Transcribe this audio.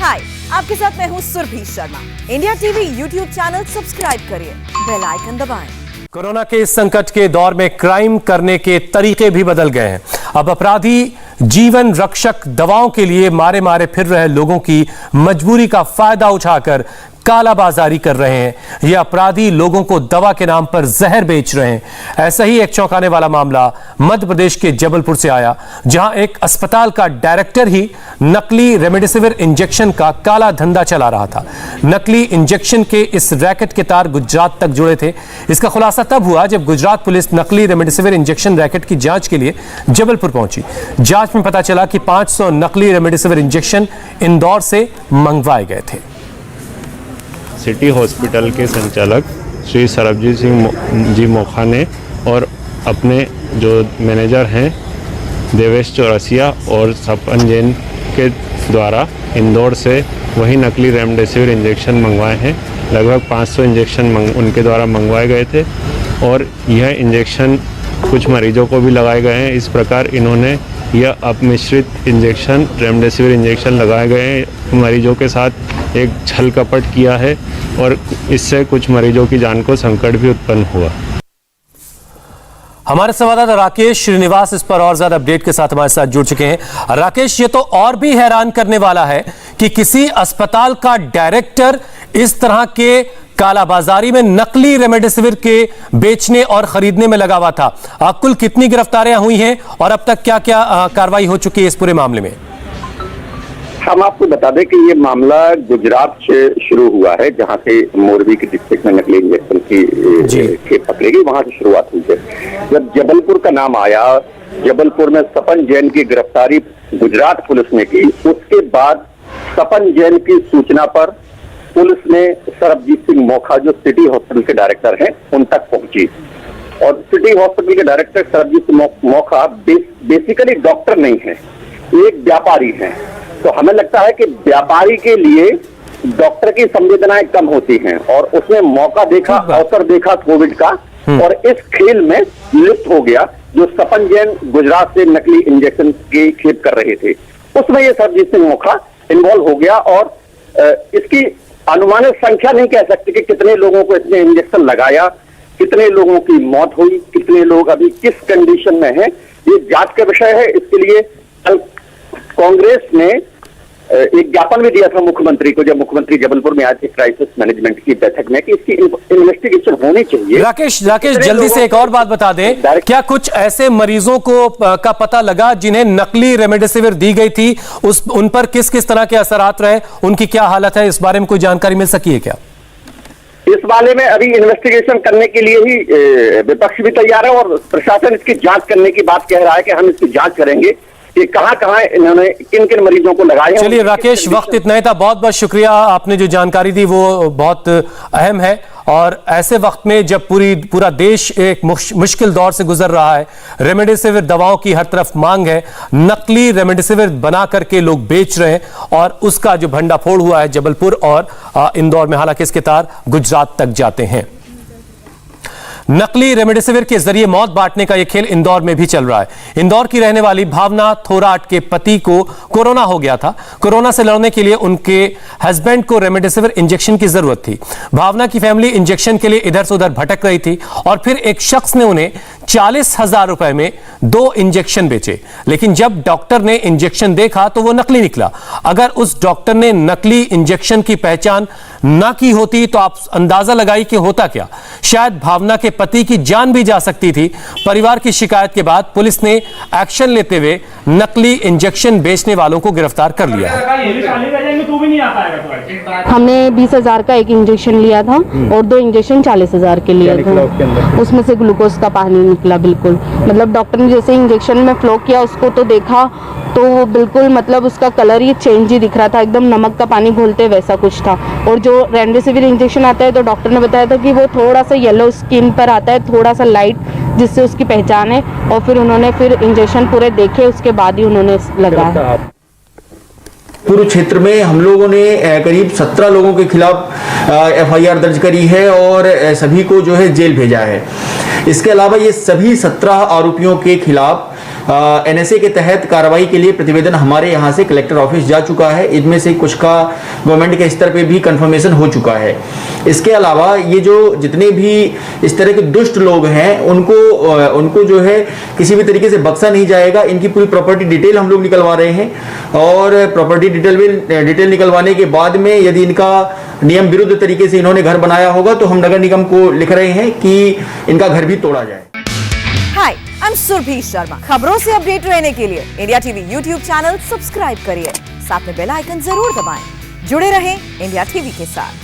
हाय, आपके साथ मैं हूँ Surbhi Sharma. India TV YouTube channel subscribe करिए, बेल आइकन दबाएं। कोरोना के इस संकट के दौर में क्राइम करने के तरीके भी बदल गए हैं। अब अपराधी जीवन रक्षक दवाओं के लिए मारे मारे फिर रहे लोगों की मजबूरी का फायदा उठाकर कालाबाजारी कर रहे हैं। ये अपराधी लोगों को दवा के नाम पर जहर बेच रहे हैं। ऐसा ही एक चौंकाने वाला मामला मध्य प्रदेश के जबलपुर से आया, जहां एक अस्पताल का डायरेक्टर ही नकली रेमडेसिविर इंजेक्शन का काला धंधा चला रहा था। नकली इंजेक्शन के इस रैकेट के तार गुजरात तक जुड़े थे। इसका खुलासा तब हुआ जब गुजरात पुलिस नकली रेमडेसिविर इंजेक्शन रैकेट की जांच के लिए जबलपुर पहुंची। जांच में पता चला कि 500 नकली रेमडेसिविर इंजेक्शन इंदौर से मंगवाए गए थे। सिटी हॉस्पिटल के संचालक श्री सरबजीत सिंह जी मोखा ने और अपने जो मैनेजर हैं देवेश चौरसिया और सपन जैन के द्वारा इंदौर से वही नकली रेमडेसिविर इंजेक्शन मंगवाए हैं। लगभग 500 इंजेक्शन उनके द्वारा मंगवाए गए थे और यह इंजेक्शन कुछ मरीजों को भी लगाए गए हैं। इस प्रकार इन्होंने यह अपमिश्रित इंजेक्शन रेमडेसिविर इंजेक्शन लगाए गए हैं। मरीजों के साथ एक छल कपट किया है और इससे कुछ मरीजों की जान को संकट भी उत्पन्न हुआ। हमारे संवाददाता राकेश श्रीनिवास इस पर और ज्यादा अपडेट के साथ हमारे साथ जुड़ चुके हैं। राकेश, ये तो और भी हैरान करने वाला है कि किसी अस्पताल का डायरेक्टर इस तरह के कालाबाजारी में नकली रेमडेसिविर के बेचने और खरीदने में लगा हुआ था। कुल कितनी गिरफ्तारियां हुई हैं और अब तक क्या क्या कार्रवाई हो चुकी है इस पूरे मामले में? हम आपको बता दें कि ये मामला गुजरात से शुरू हुआ है, जहां से मोरबी के डिस्ट्रिक्ट में नकली इंजेक्शन की खेप पकड़ी गई, वहां से शुरुआत हुई है। जब जबलपुर का नाम आया, जबलपुर में सपन जैन की गिरफ्तारी गुजरात पुलिस ने की। उसके बाद सपन जैन की सूचना पर पुलिस ने सरबजीत सिंह मोखा, जो सिटी हॉस्पिटल के डायरेक्टर हैं, उन तक पहुंची। और सिटी हॉस्पिटल के director Sarabjit Mokha basically doctor नहीं है, एक व्यापारी है। तो हमें लगता है कि व्यापारी के लिए डॉक्टर की संवेदनाएं कम होती हैं और उसने मौका देखा, अवसर देखा कोविड का और इस खेल में लिप्त हो गया। जो सपन जैन गुजरात से नकली इंजेक्शन की खेप कर रहे थे, उसमें ये सरबजीत सिंह मोखा इन्वॉल्व हो गया। और इसकी अनुमानित संख्या नहीं कह सकते कि कितने लोगों को इसने इंजेक्शन लगाया, कितने लोगों की मौत हुई, कितने लोग अभी किस कंडीशन में हैं, ये जांच का विषय है। इसके लिए कल कांग्रेस ने एक ज्ञापन भी दिया था मुख्यमंत्री को, जब मुख्यमंत्री जबलपुर में आए थे क्राइसिस मैनेजमेंट की बैठक में, कि इसकी इन्वेस्टिगेशन होनी चाहिए। राकेश जल्दी से एक और बात बता दें, क्या कुछ ऐसे मरीजों को का पता लगा जिन्हें नकली रेमडेसिविर दी गई थी, उन पर किस किस तरह के असरात रहे, उनकी क्या हालत है, इस बारे में कोई जानकारी मिल सकी है क्या? इस बारे में अभी इन्वेस्टिगेशन करने के लिए ही विपक्ष भी तैयार है और प्रशासन इसकी जांच करने की बात कह रहा है कि हम इसकी जांच करेंगे कि कहां इन्होंने किन किन मरीजों को लगाया। चलिए राकेश, वक्त इतना ही था। बहुत बहुत शुक्रिया, आपने जो जानकारी दी वो बहुत अहम है। और ऐसे वक्त में जब पूरा देश एक मुश्किल दौर से गुजर रहा है, रेमडेसिविर दवाओं की हर तरफ मांग है, नकली रेमडेसिविर बना करके लोग बेच रहे हैं और उसका जो भंडाफोड़ हुआ है जबलपुर और इंदौर में, हालांकि इसके तार गुजरात तक जाते हैं। नकली रेमडेसिविर के जरिए मौत बांटने का यह खेल इंदौर में भी चल रहा है। इंदौर की रहने वाली भावना थोराट के पति को कोरोना हो गया था। कोरोना से लड़ने के लिए उनके हस्बैंड को रेमडेसिविर इंजेक्शन की जरूरत थी। भावना की फैमिली इंजेक्शन के लिए इधर से उधर भटक रही थी और फिर एक शख्स ने उन्हें 40,000 रुपए में 2 इंजेक्शन बेचे। लेकिन जब डॉक्टर ने इंजेक्शन देखा तो वो नकली निकला। अगर उस डॉक्टर ने नकली इंजेक्शन की पहचान ना की होती तो आप अंदाजा लगाइए कि होता क्या। शायद भावना के पति की जान भी जा सकती थी। परिवार की शिकायत के बाद पुलिस ने एक्शन लेते हुए नकली इंजेक्शन बेचने वालों को गिरफ्तार कर लिया है। हमने 20,000 का एक इंजेक्शन लिया था और 2 इंजेक्शन 40,000 के लिए था। उसमें से ग्लूकोज का पानी निकला। बिल्कुल मतलब डॉक्टर ने जैसे इंजेक्शन में फ्लो किया उसको तो देखा तो बिल्कुल मतलब उसका कलर ही चेंज ही दिख रहा था, एकदम नमक का पानी घोलते वैसा कुछ था। और जो रेमडेसिविर इंजेक्शन आता है तो डॉक्टर ने बताया था कि वो थोड़ा सा येलो स्किन पर आता है, थोड़ा सा लाइट, जिससे उसकी पहचान है। और फिर उन्होंने इंजेक्शन पूरे देखे, उसके बाद ही उन्होंने लगाया। पूरे क्षेत्र में हम लोगों ने करीब 17 लोगों के खिलाफ FIR दर्ज करी है और सभी को जो है जेल भेजा है। इसके अलावा ये सभी 17 आरोपियों के खिलाफ NSA के तहत कार्रवाई के लिए प्रतिवेदन हमारे यहाँ से कलेक्टर ऑफिस जा चुका है। इनमें से कुछ का गवर्नमेंट के स्तर पे भी कंफर्मेशन हो चुका है। इसके अलावा ये जो जितने भी इस तरह के दुष्ट लोग हैं उनको जो है किसी भी तरीके से बख्शा नहीं जाएगा। इनकी पूरी प्रॉपर्टी डिटेल हम लोग निकलवा रहे हैं और प्रॉपर्टी डिटेल निकलवाने के बाद में यदि इनका नियम विरुद्ध तरीके से इन्होंने घर बनाया होगा तो हम नगर निगम को लिख रहे हैं कि इनका घर भी तोड़ा जाए। हाय, आई एम सुरभि शर्मा। खबरों से अपडेट रहने के लिए India TV YouTube channel subscribe करिए, साथ में बेल आइकन जरूर दबाएं। जुड़े रहें इंडिया टीवी के साथ।